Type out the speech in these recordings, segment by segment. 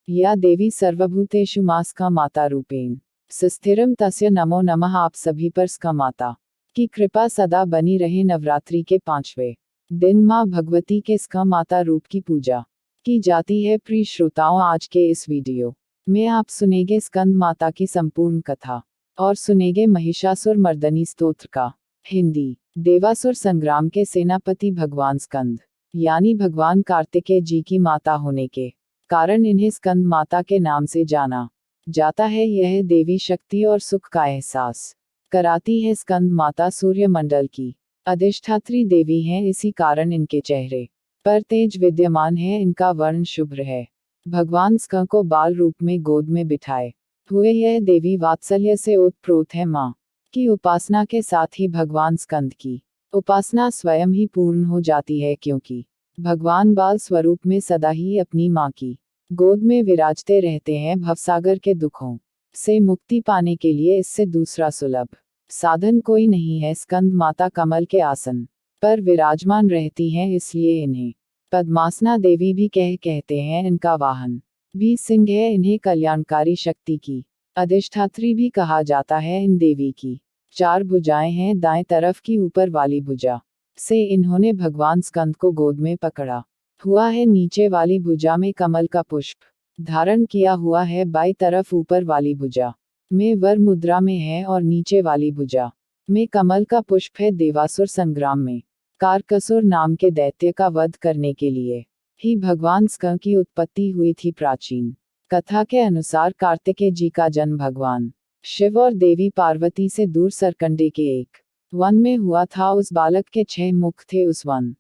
या देवी सर्वभूतेषु मास्का माता रूपेण सुस्थिरम तस्य नमो नमः। आप सभी पर स्का माता की कृपा सदा बनी रहे। नवरात्रि के 5वें दिन मां भगवती के स्का माता रूप की पूजा की जाती है। प्रिय श्रोताओं, आज के इस वीडियो में आप सुनेंगे स्कंद माता की संपूर्ण कथा और सुनेंगे महिषासुर मर्दनी स्तोत्र का हिंदी। देवासुर संग्राम के सेनापति भगवान स्कंद यानी भगवान कार्तिकेय जी की माता होने के कारण इन्हें स्कंद माता के नाम से जाना जाता है। यह देवी शक्ति और सुख का एहसास कराती है। स्कंद माता सूर्य मंडल की अधिष्ठात्री देवी हैं, इसी कारण इनके चेहरे पर तेज विद्यमान है। इनका वर्ण शुभ्र है। भगवान स्कंद को बाल रूप में गोद में बिठाए हुए यह देवी वात्सल्य से ओतप्रोत है। मां की उपासना के साथ ही भगवान स्कंद की उपासना स्वयं ही पूर्ण हो जाती है, क्योंकि भगवान बाल स्वरूप में सदा ही अपनी मां की गोद में विराजते रहते हैं। भवसागर के दुखों से मुक्ति पाने के लिए इससे दूसरा सुलभ साधन कोई नहीं है। स्कंद माता कमल के आसन पर विराजमान रहती हैं, इसलिए इन्हें पद्मासना देवी भी कहते हैं। इनका वाहन भी सिंह है। इन्हें कल्याणकारी शक्ति की अधिष्ठात्री भी कहा जाता है। इन देवी की 4 भुजाएं हैं। दाएं तरफ की ऊपर वाली भुजा से इन्होंने भगवान स्कंद को गोद में पकड़ा हुआ है। नीचे वाली भुजा में कमल का पुष्प धारण किया हुआ है। बाईं तरफ ऊपर वाली भुजा में वर मुद्रा में है और नीचे वाली भुजा में कमल का पुष्प है। देवासुर संग्राम में कारकसुर नाम के दैत्य का वध करने के लिए ही भगवान स्कंद की उत्पत्ति हुई थी। प्राचीन कथा के अनुसार कार्तिकेय जी का जन्म भगवान शिव और देवी पार्वती से दूर सरकंडे के एक वन में हुआ था। उस बालक के 6 मुख थे। उस वन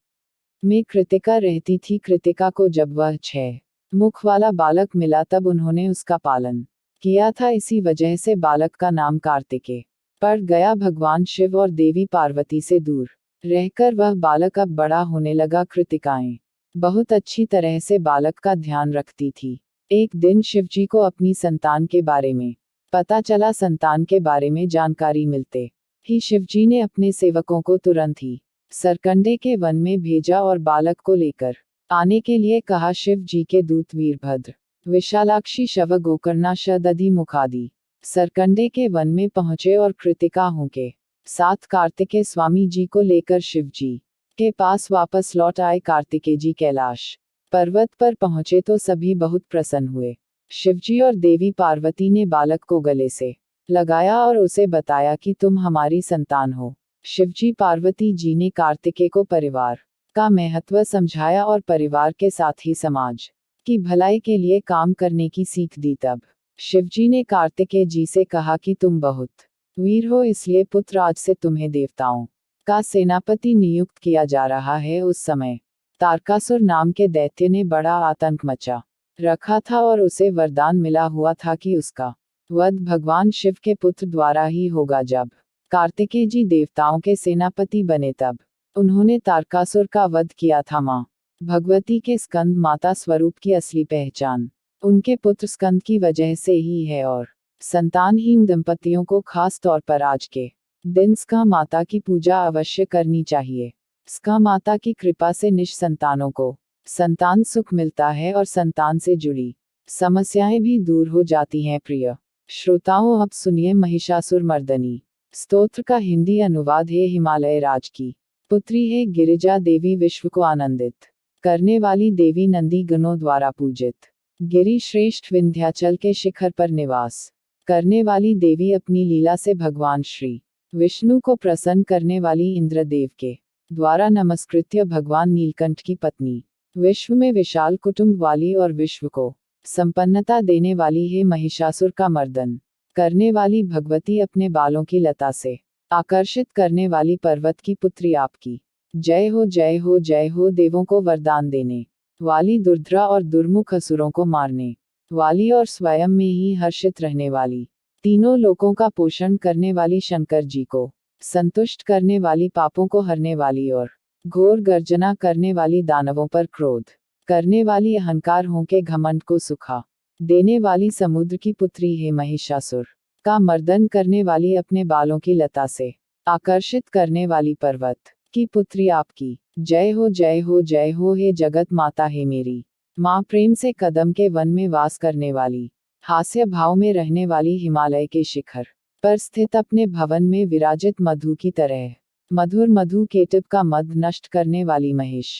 में कृतिका रहती थी। कृतिका को जब वह 6 मुख वाला बालक मिला तब उन्होंने उसका पालन किया था। इसी वजह से बालक का नाम कार्तिकेय पड़ गया। भगवान शिव और देवी पार्वती से दूर रहकर वह बालक अब बड़ा होने लगा। कृतिकाएं बहुत अच्छी तरह से बालक का ध्यान रखती थी। एक दिन शिवजी को अपनी संतान के बारे में पता चला। संतान के बारे में जानकारी मिलते ही शिवजी ने अपने सेवकों को तुरंत ही सरकंडे के वन में भेजा और बालक को लेकर आने के लिए कहा। शिव जी के दूत वीरभद्र, विशालाक्षी, शव, गोकर्णा, शदधि मुखादि सरकंडे के वन में पहुंचे और कृतिकाओं के साथ कार्तिकेय स्वामी जी को लेकर शिव जी के पास वापस लौट आए। कार्तिकेय जी कैलाश पर्वत पर पहुंचे तो सभी बहुत प्रसन्न हुए। शिवजी और देवी पार्वती ने बालक को गले से लगाया और उसे बताया कि तुम हमारी संतान हो। शिवजी पार्वती जी ने कार्तिकेय को परिवार का महत्व समझाया और परिवार के साथ ही समाज की भलाई के लिए काम करने की सीख दी। तब शिवजी ने कार्तिकेय जी से कहा कि तुम बहुत वीर हो, इसलिए पुत्र आज से तुम्हें देवताओं का सेनापति नियुक्त किया जा रहा है। उस समय तारकासुर नाम के दैत्य ने बड़ा आतंक मचा रखा था और उसे वरदान मिला हुआ था कि उसका वध भगवान शिव के पुत्र द्वारा ही होगा। जब कार्तिकेय जी देवताओं के सेनापति बने तब उन्होंने तारकासुर का वध किया था। मां भगवती के स्कंद माता स्वरूप की असली पहचान उनके पुत्र स्कंद की वजह से ही है और संतानहीन दंपतियों को खास तौर पर आज के दिन स्कंद माता की पूजा अवश्य करनी चाहिए। स्कंद माता की कृपा से निःसंतानों को संतान सुख मिलता है और संतान से जुड़ी समस्याएं भी दूर हो जाती हैं। प्रिय श्रोताओं, अब सुनिए महिषासुर मर्दनी स्तोत्र का हिंदी अनुवाद है। हिमालय राज की पुत्री है गिरिजा देवी, विश्व को आनंदित करने वाली देवी, नंदी गणों द्वारा पूजित, गिरि श्रेष्ठ विंध्याचल के शिखर पर निवास करने वाली देवी, अपनी लीला से भगवान श्री विष्णु को प्रसन्न करने वाली, इंद्रदेव के द्वारा नमस्कृत्य भगवान नीलकंठ की पत्नी, विश्व में विशाल कुटुंब वाली और विश्व को संपन्नता देने वाली है। महिषासुर का मर्दन करने वाली भगवती, अपने बालों की लता से आकर्षित करने वाली पर्वत की पुत्री, आपकी जय हो, जय हो, जय हो। देवों को वरदान देने वाली, दुर्धरा और दुर्मुख असुरों को मारने वाली और स्वयं में ही हर्षित रहने वाली, तीनों लोकों का पोषण करने वाली, शंकर जी को संतुष्ट करने वाली, पापों को हरने वाली और घोर गर्जना करने वाली, दानवों पर क्रोध करने वाली, अहंकार हों के घमंड को सुखा देने वाली, समुद्र की पुत्री है। महिषासुर का मर्दन करने वाली, अपने बालों की लता से आकर्षित करने वाली पर्वत की पुत्री, आपकी जय हो, जय हो, जय हो। हे जगत माता है मेरी, माँ प्रेम से कदम के वन में वास करने वाली, हास्य भाव में रहने वाली हिमालय के शिखर पर स्थित अपने भवन में विराजित मधु की तरह, मधुर मधु केटभ का मद नष्ट करने वाली महिष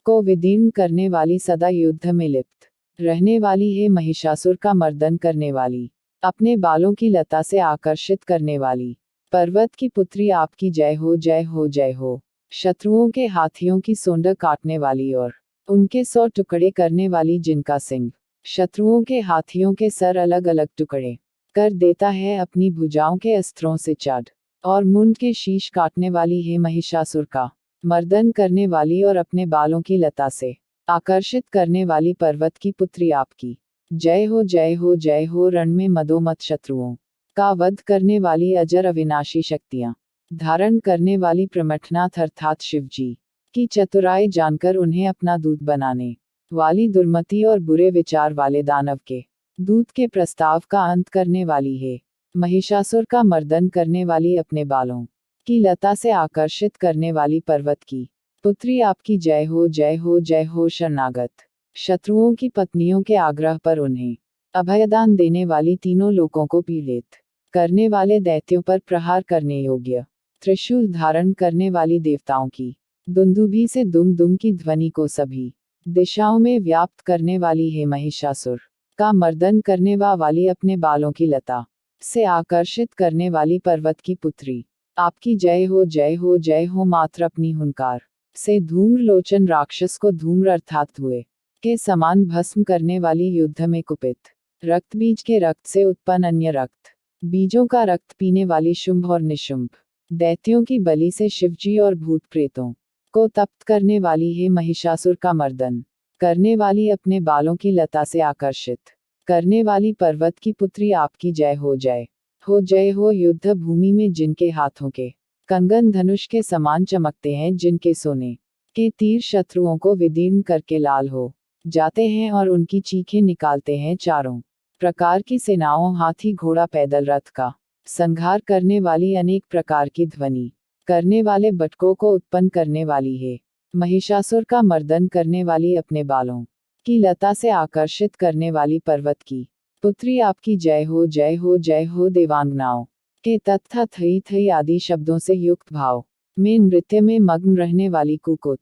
को विदीर्ण करने वाली, सदा युद्ध में लिप्त रहने वाली है महिषासुर का मर्दन करने वाली, अपने बालों की लता से आकर्षित करने वाली, पर्वत की पुत्री आपकी जय हो जय हो जय हो। शत्रुओं के हाथियों की सूंड काटने वाली और उनके 100 टुकड़े करने वाली, जिनका सिंह शत्रुओं के हाथियों के सर अलग अलग टुकड़े कर देता है अपनी भुजाओं के अस्त्रों से चाट, और मुंड के शीश काटने वाली है महिषासुर का मर्दन करने वाली, और अपने बालों की लता से आकर्षित करने वाली पर्वत की पुत्री आपकी जय हो जय हो जय हो। रण में मदोमत शत्रुओं का वध करने वाली, अजर अविनाशी शक्तियां धारण करने वाली प्रमथनाथ अर्थात शिवजी की चतुराई जानकर उन्हें अपना दूत बनाने वाली, दुर्मति और बुरे विचार वाले दानव के दूत के प्रस्ताव का अंत करने वाली है महिषासुर का मर्दन करने वाली, अपने बालों की लता से आकर्षित करने वाली पर्वत की पुत्री आपकी जय हो जय हो जय हो। शरणागत शत्रुओं की पत्नियों के आग्रह पर उन्हें अभयदान देने वाली, तीनों लोकों को पीड़ित करने वाले, दैत्यों पर प्रहार करने योग्य त्रिशूल धारण करने वाली, देवताओं की दुंदुभी से दुम दुम की ध्वनि को सभी दिशाओं में व्याप्त करने वाली है महिषासुर का मर्दन करने वाली, अपने बालों की लता से आकर्षित करने वाली पर्वत की पुत्री आपकी जय हो जय हो जय हो। मात्र अपनी हुंकार से धूम्र लोचन राक्षस को धूम्र अर्थात धुएं के समान भस्म करने वाली, युद्ध में कुपित रक्त बीज के रक्त से उत्पन्न अन्य रक्त बीजों का रक्त पीने वाली, शुंभ और निशुंभ दैत्यों की बलि से शिवजी और भूत प्रेतों को तप्त करने वाली है महिषासुर का मर्दन करने वाली, अपने बालों की लता से आकर्षित करने वाली पर्वत की पुत्री आपकी जय हो जय हो जय हो। युद्ध भूमि में जिनके हाथों के कंगन धनुष के समान चमकते हैं, जिनके सोने के तीर शत्रुओं को विदीर्ण करके लाल हो जाते हैं, और उनकी चीखें निकालते हैं चारों प्रकार की सेनाओं, हाथी घोड़ा पैदल रथ का संहार करने वाली, अनेक प्रकार की ध्वनि करने वाले बटकों को उत्पन्न करने वाली है महिषासुर का मर्दन करने वाली, अपने बालों की लता से आकर्षित करने वाली पर्वत की पुत्री आपकी जय हो जय हो जय हो। देवांगनाओं के तथा थई थई आदि शब्दों से युक्त भाव में नृत्य में मग्न रहने वाली, कुकुत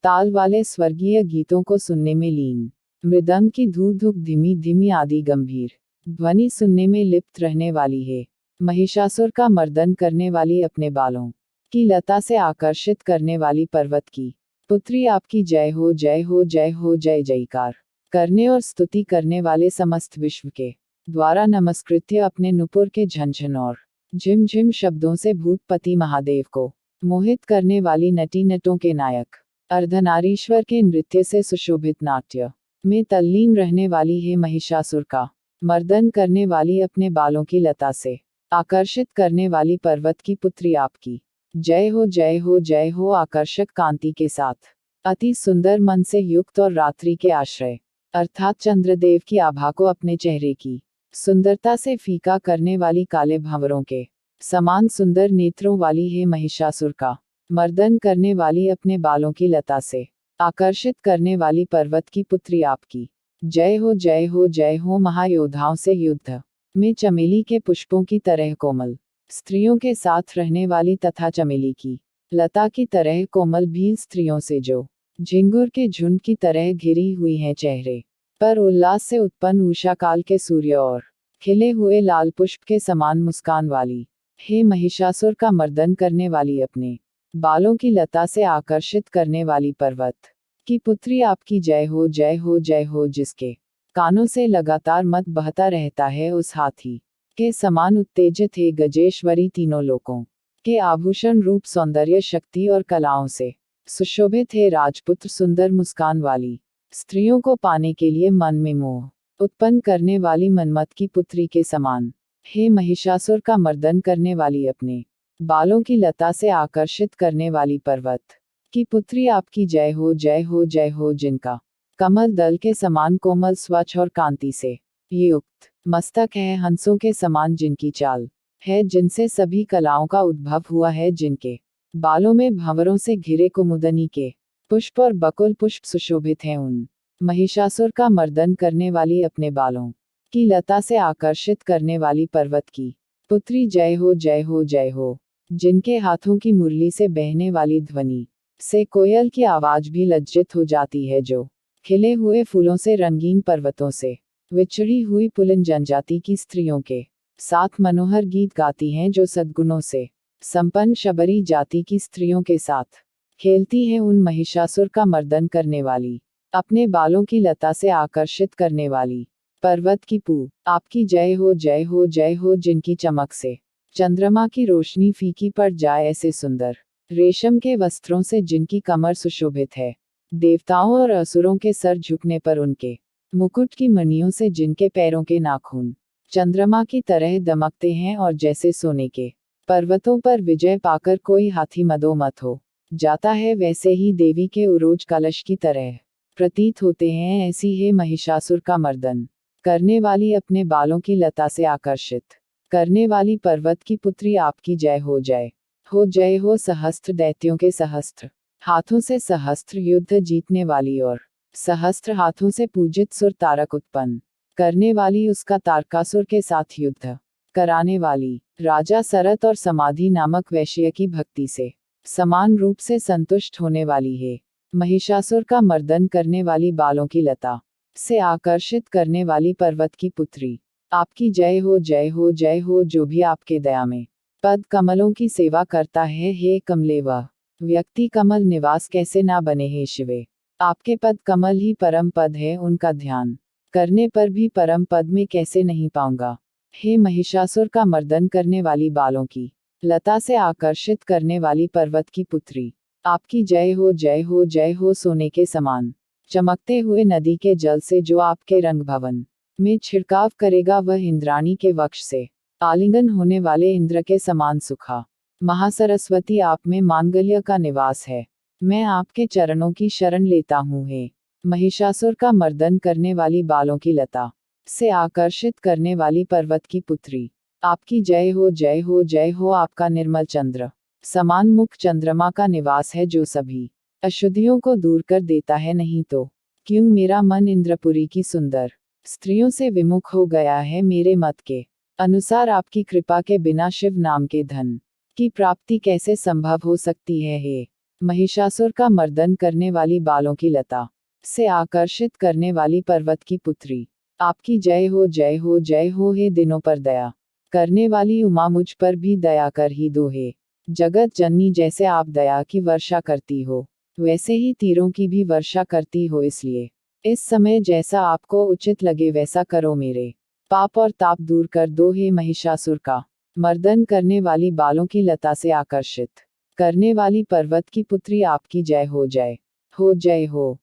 ताल वाले स्वर्गीय गीतों को सुनने में लीन, मृदंग की धूप धूप धीमी धीमी आदि गंभीर ध्वनि सुनने में लिप्त रहने वाली है महिषासुर का मर्दन करने वाली, अपने बालों की लता से आकर्षित करने वाली पर्वत की पुत्री आपकी जय हो जय हो जय हो। जय जयकार करने और स्तुति करने वाले, समस्त विश्व के द्वारा नमस्कृत्य, अपने नुपुर के झंझन और झिम झिम शब्दों से भूतपति महादेव को मोहित करने वाली, नटी नटों के नायक अर्धनारीश्वर के नृत्य से सुशोभित नाट्य में तल्लीन रहने वाली है महिषासुर का मर्दन करने वाली, अपने बालों की लता से आकर्षित करने वाली पर्वत की पुत्री आपकी जय हो जय हो जय हो। आकर्षक कांति के साथ अति सुंदर मन से युक्त और रात्रि के आश्रय अर्थात चंद्रदेव की आभा को अपने चेहरे की सुंदरता से फीका करने वाली, काले भंवरों के समान सुंदर नेत्रों वाली है महिषासुर का मर्दन करने वाली, अपने बालों की लता से आकर्षित करने वाली पर्वत की पुत्री आपकी जय हो जय हो जय हो। महायोद्धाओं से युद्ध में चमेली के पुष्पों की तरह कोमल स्त्रियों के साथ रहने वाली, तथा चमेली की लता की तरह कोमल भील स्त्रियों से जो झिंगुर के झुंड की तरह घिरी हुई हैं, चेहरे पर उल्लास से उत्पन्न उषाकाल के सूर्य और खिले हुए लाल पुष्प के समान मुस्कान वाली हे महिषासुर का मर्दन करने वाली, अपने बालों की लता से आकर्षित करने वाली पर्वत की पुत्री आपकी जय हो जय हो जय हो। जिसके कानों से लगातार मत बहता रहता है, उस हाथी के समान उत्तेजित है गजेश्वरी, तीनों लोकों के आभूषण रूप सौंदर्य शक्ति और कलाओं से सुशोभित है राजपुत्र, सुंदर मुस्कान वाली स्त्रियों को पाने के लिए मन में मोह उत्पन्न करने वाली मनमत की पुत्री के समान हे महिषासुर का मर्दन करने वाली, अपने बालों की लता से आकर्षित करने वाली पर्वत की पुत्री आपकी जय हो जय हो जय हो। जिनका कमल दल के समान कोमल, स्वच्छ और कांति से युक्त मस्तक है, हंसों के समान जिनकी चाल है, जिनसे सभी कलाओं का उद्भव हुआ है, जिनके बालों में भंवरों से घिरे कुमुदनी के पुष्प और बकुल पुष्प सुशोभित हैं, उन महिषासुर का मर्दन करने वाली, अपने बालों की लता से आकर्षित करने वाली पर्वत की पुत्री जय हो जय हो जय हो। जिनके हाथों की मुरली से बहने वाली ध्वनि से कोयल की आवाज भी लज्जित हो जाती है, जो खिले हुए फूलों से रंगीन पर्वतों से विछड़ी हुई पुलिन जनजाति की स्त्रियों के साथ मनोहर गीत गाती हैं, जो सद्गुणों से संपन्न शबरी जाति की स्त्रियों के साथ खेलती हैं। उन महिषासुर का मर्दन करने वाली, अपने बालों की लता से आकर्षित करने वाली पर्वत की पू आपकी जय हो जय हो जय हो। जिनकी चमक से चंद्रमा की रोशनी फीकी पड़ जाए, ऐसे सुंदर रेशम के वस्त्रों से जिनकी कमर सुशोभित है। देवताओं और असुरों के सर झुकने पर उनके मुकुट की मणियों से जिनके पैरों के नाखून चंद्रमा की तरह दमकते हैं, और जैसे सोने के पर्वतों पर विजय पाकर कोई हाथी मदोमत हो जाता है, वैसे ही देवी के उरोज कलश की तरह प्रतीत होते हैं। ऐसी है महिषासुर का मर्दन करने वाली, अपने बालों की लता से आकर्षित करने वाली पर्वत की पुत्री आपकी जय हो जय हो जय हो। सहस्त्र दैत्यों के सहस्त्र हाथों से सहस्त्र युद्ध जीतने वाली, और सहस्त्र हाथों से पूजित सुर तारक उत्पन्न करने वाली, उसका तारकासुर के साथ युद्ध कराने वाली, राजा सरत और समाधि नामक वैश्य की भक्ति से समान रूप से संतुष्ट होने वाली है। महिषासुर का मर्दन करने वाली, बालों की लता से आकर्षित करने वाली पर्वत की पुत्री आपकी जय हो जय हो जय हो। जो भी आपके दया में पद कमलों की सेवा करता है, हे कमले, वह व्यक्ति कमल निवास कैसे ना बने हे शिवे। आपके पद कमल ही परम पद है, उनका ध्यान करने पर भी परम पद में कैसे नहीं पाऊंगा। हे महिषासुर का मर्दन करने वाली, बालों की लता से आकर्षित करने वाली पर्वत की पुत्री आपकी जय हो जय हो जय हो। सोने के समान चमकते हुए नदी के जल से जो आपके रंग भवन में छिड़काव करेगा, वह इंद्राणी के वक्ष से आलिंगन होने वाले इंद्र के समान सुखा। महासरस्वती, आप में मांगल्य का निवास है, मैं आपके चरणों की शरण लेता हूँ। हे महिषासुर का मर्दन करने वाली, बालों की लता से आकर्षित करने वाली पर्वत की पुत्री आपकी जय हो जय हो जय हो। आपका निर्मल चंद्र समान मुख चंद्रमा का निवास है, जो सभी अशुद्धियों को दूर कर देता है। नहीं तो क्यों मेरा मन इंद्रपुरी की सुंदर स्त्रियों से विमुख हो गया है। मेरे मत के अनुसार आपकी कृपा के बिना शिव नाम के धन की प्राप्ति कैसे संभव हो सकती है। हे महिषासुर का मर्दन करने वाली, बालों की लता से आकर्षित करने वाली पर्वत की पुत्री आपकी जय हो जय हो जय हो। हे दिनों पर दया करने वाली उमा, मुझ पर भी दया कर ही दो। हे जगत जननी, जैसे आप दया की वर्षा करती हो, वैसे ही तीरों की भी वर्षा करती हो। इसलिए इस समय जैसा आपको उचित लगे वैसा करो, मेरे पाप और ताप दूर कर दो। हे महिषासुर का मर्दन करने वाली, बालों की लता से आकर्षित करने वाली पर्वत की पुत्री आपकी जय हो जय हो जय हो।